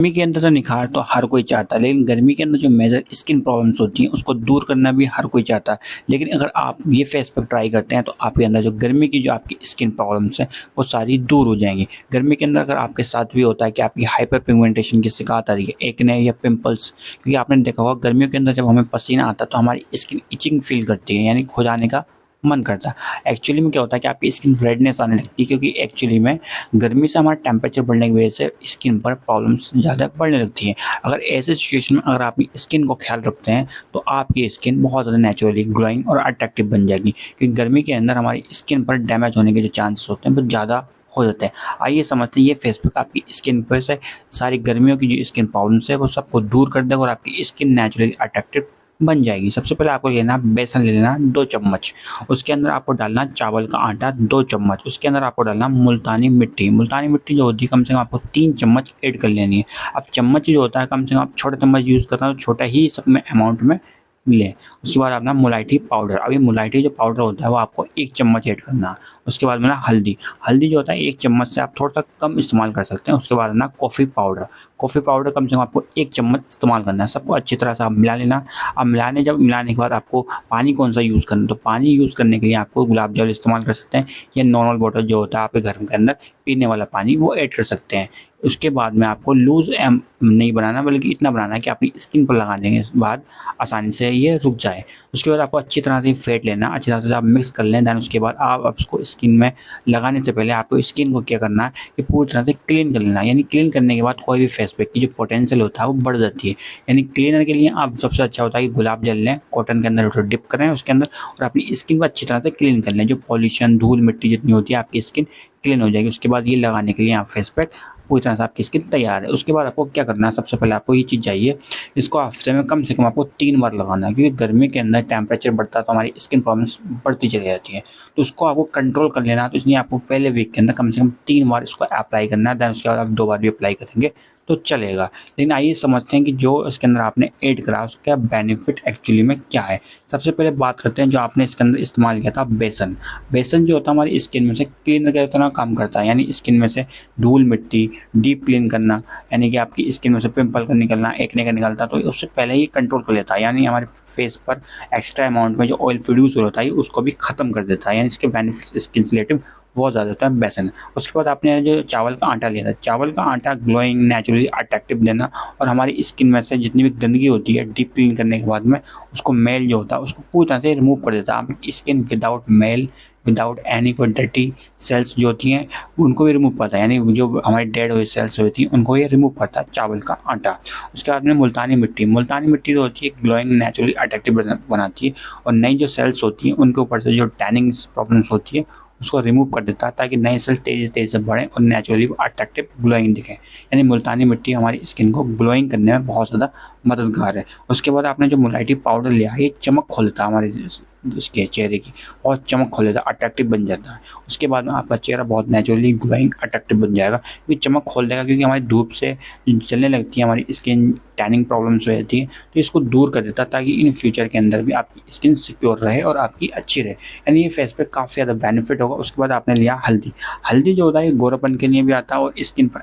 गर्मी के अंदर तो निखार तो हर कोई चाहता है, लेकिन गर्मी के अंदर जो मेजर स्किन प्रॉब्लम्स होती हैं उसको दूर करना भी हर कोई चाहता है। लेकिन अगर आप ये फेस पैक ट्राई करते हैं तो आपके अंदर जो गर्मी की जो आपकी स्किन प्रॉब्लम्स हैं वो सारी दूर हो जाएंगी। गर्मी के अंदर अगर आपके साथ भी होता है कि आपकी हाइपर पिगमेंटेशन की शिकायत आ रही है, एक्ने या पिंपल्स, क्योंकि आपने देखा होगा गर्मियों के अंदर जब हमें पसीना आता है तो हमारी स्किन इचिंग फील करती है, यानी खुजाने का मन करता है। एक्चुअली में क्या होता है कि आपकी स्किन रेडनेस आने लगती है, क्योंकि एक्चुअली में गर्मी से हमारा टेम्परेचर बढ़ने की वजह से स्किन पर प्रॉब्लम्स ज़्यादा बढ़ने लगती हैं। अगर ऐसे सिचुएशन में अगर आप अपनी स्किन को ख्याल रखते हैं तो आपकी स्किन बहुत ज़्यादा नेचुरली ग्लोइंग और अट्रैक्टिव बन जाएगी, क्योंकि गर्मी के अंदर हमारी स्किन पर डैमेज होने के जो चांसेस होते हैं वो ज़्यादा हो जाते हैं। आइए समझते हैं ये फेस पैक आपकी स्किन पर से सारी गर्मियों की जो स्किन प्रॉब्लम्स है वो सबको दूर कर देगा और आपकी स्किन नेचुरली अट्रैक्टिव बन जाएगी। सबसे पहले आपको लेना बेसन ले लेना 2 चम्मच, उसके अंदर आपको डालना चावल का आटा 2 चम्मच, उसके अंदर आपको डालना मुल्तानी मिट्टी जो होती है कम से कम आपको 3 चम्मच ऐड कर लेनी है। अब चम्मच जो होता है कम से कम आप छोटा चम्मच यूज़ करना है तो छोटा ही सब में अमाउंट में लें। उसके बाद अपना मुलायठी पाउडर, अभी मुलायठी जो पाउडर होता है वो आपको 1 चम्मच ऐड करना है। उसके बाद में ना हल्दी जो होता है 1 चम्मच से आप थोड़ा सा कम इस्तेमाल कर सकते हैं। उसके बाद ना कॉफ़ी पाउडर कम से कम आपको 1 चम्मच इस्तेमाल करना है। सबको अच्छी तरह से आप मिला लेना। अब मिलाने के बाद आपको पानी कौन सा यूज़ करना है, तो पानी यूज़ करने के लिए आपको गुलाब जल इस्तेमाल कर सकते हैं या नॉर्मल वाटर जो होता है आपके घर के अंदर पीने वाला पानी वो ऐड कर सकते हैं। उसके बाद में आपको लूज़ नहीं बनाना, बल्कि इतना बनाना है कि अपनी स्किन पर लगाने के बाद आसानी से ये रुक जाए। उसके बाद आपको अच्छी तरह से फेंट लेना, अच्छी तरह से आप मिक्स कर लें। दैन उसके बाद आप उसको स्किन में लगाने से पहले आपको स्किन को क्या करना है कि पूरी तरह से क्लीन कर लेना है। यानी क्लीन करने के बाद कोई भी फेस पैक की जो पोटेंशियल होता है वो बढ़ जाती है। यानी क्लीनर के लिए आप सबसे अच्छा होता है कि गुलाब जल लें, कॉटन के अंदर थोड़ा डिप करें उसके अंदर और अपनी स्किन को अच्छी तरह से क्लीन कर लें। जो पॉल्यूशन, धूल मिट्टी जितनी होती है आपकी स्किन क्लीन हो जाएगी। उसके बाद ये लगाने के लिए आप फेस पैक पूरी तरह से आपकी स्किन तैयार है। उसके बाद आपको क्या करना है, सबसे पहले आपको ये चीज़ चाहिए, इसको हफ्ते में कम से कम आपको 3 बार लगाना है, क्योंकि गर्मी के अंदर टेम्परेचर बढ़ता है तो हमारी स्किन प्रॉब्लम्स बढ़ती चली जाती है। तो उसको आपको कंट्रोल कर लेना है। तो इसलिए आपको पहले वीक के अंदर कम से कम 3 बार इसको अप्लाई करना है। दैन उसके बाद आप 2 बार भी अप्लाई करेंगे तो चलेगा। लेकिन आइए समझते हैं कि जो इसके अंदर आपने ऐड करा उसका बेनिफिट एक्चुअली में क्या है। सबसे पहले बात करते हैं जो आपने इसके अंदर इस्तेमाल किया था बेसन जो होता है हमारी स्किन में से क्लीन की तरह काम करता है। यानी स्किन में से धूल मिट्टी डीप क्लीन करना, यानी कि आपकी स्किन में से पिंपल का निकलना, एक्ने का निकलता, तो उससे पहले ही कंट्रोल कर लेता है। यानी हमारे फेस पर एक्स्ट्रा अमाउंट में जो ऑयल प्रोड्यूस हो रहा है उसको भी खत्म कर देता है। यानी इसके बेनिफिट्स स्किन से रिलेटिव बहुत ज़्यादा होता है बेसन। उसके बाद आपने जो चावल का आटा लिया था, चावल का आटा ग्लोइंग नेचुरली अट्रैक्टिव देना और हमारी स्किन में से जितनी भी गंदगी होती है डीप क्लीन करने के बाद में उसको मेल जो होता है उसको पूरी तरह से रिमूव कर देता है। आपकी स्किन विदाउट मेल, विदाउट एनी कोई डर्टी सेल्स जो होती हैं उनको भी रिमूव करता है। यानी जो हमारी डेड हुई सेल्स होती हैं उनको ये रिमूव करता है चावल का आटा। उसके बाद में मुल्तानी मिट्टी जो होती है ग्लोइंग नेचुरली अट्रैक्टिव बनाती है और नई जो सेल्स होती हैं उनके ऊपर से जो टैनिंग प्रॉब्लम्स होती है उसको रिमूव कर देता है, ताकि नए सेल तेज़ी से बढ़ें और नेचुरली अट्रैक्टिव ग्लोइंग दिखें। यानी मुल्तानी मिट्टी हमारी स्किन को ग्लोइंग करने में बहुत ज़्यादा मददगार है। उसके बाद आपने जो मुलायठी पाउडर लिया है ये चमक खोल देता है हमारे उसके चेहरे की, बहुत चमक खोल देता है, अट्रैक्टिव बन जाता है। उसके बाद में आपका चेहरा बहुत नेचुरली ग्लोइंग अट्रैक्टिव बन जाएगा, क्योंकि चमक खोल देगा, क्योंकि हमारी धूप से जलने लगती है हमारी स्किन, टैनिंग प्रॉब्लम्स हो जाती है, तो इसको दूर कर देता है ताकि इन फ्यूचर के अंदर भी आपकी स्किन सिक्योर रहे और आपकी अच्छी रहे। यानी ये फेस पे काफ़ी ज़्यादा बेनिफिट होगा। उसके बाद आपने लिया हल्दी जो होता है ये गोरापन के लिए भी आता है और स्किन पर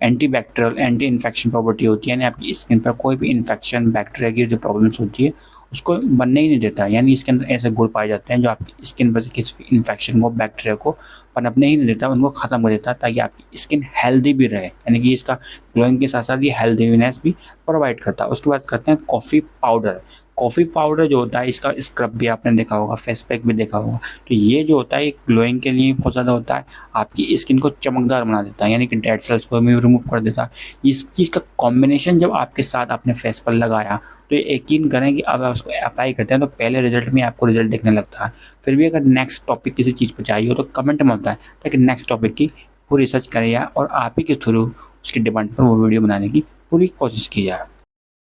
anti bacterial anti infection property होती है। यानी आपकी स्किन पर कोई भी इन्फेक्शन बैक्टीरिया की जो प्रॉब्लम्स होती है उसको बनने ही नहीं देता। यानी इसके अंदर ऐसे गुण पाए जाते हैं जो आपकी स्किन पर किसी भी इन्फेक्शन को, बैक्टीरिया को पनपने ही नहीं देता, उनको ख़त्म कर देता है, ताकि आपकी स्किन हेल्दी भी रहे। यानी कि इसका ग्लोइंग के साथ साथ ये हेल्दीनेस भी प्रोवाइड करता है। उसके बाद करते हैं कॉफ़ी पाउडर जो होता है इसका स्क्रब भी आपने देखा होगा, फेस पैक भी देखा होगा। तो ये जो होता है ग्लोइंग के लिए बहुत ज़्यादा होता है, आपकी स्किन को चमकदार बना देता है, यानी कि डेड सेल्स को भी रिमूव कर देता है। इस चीज़ का कॉम्बिनेशन जब आपके साथ आपने फेस पर लगाया तो यकीन करें कि अब आप उसको अप्लाई करते हैं तो पहले रिजल्ट में आपको रिजल्ट दिखने लगता है। फिर भी अगर नेक्स्ट टॉपिक किसी चीज़ पर चाहिए हो तो कमेंट में बताएं, ताकि नेक्स्ट टॉपिक की पूरी रिसर्च करें और आप ही के थ्रू उसकी डिमांड पर वो वीडियो बनाने की पूरी कोशिश की जाए।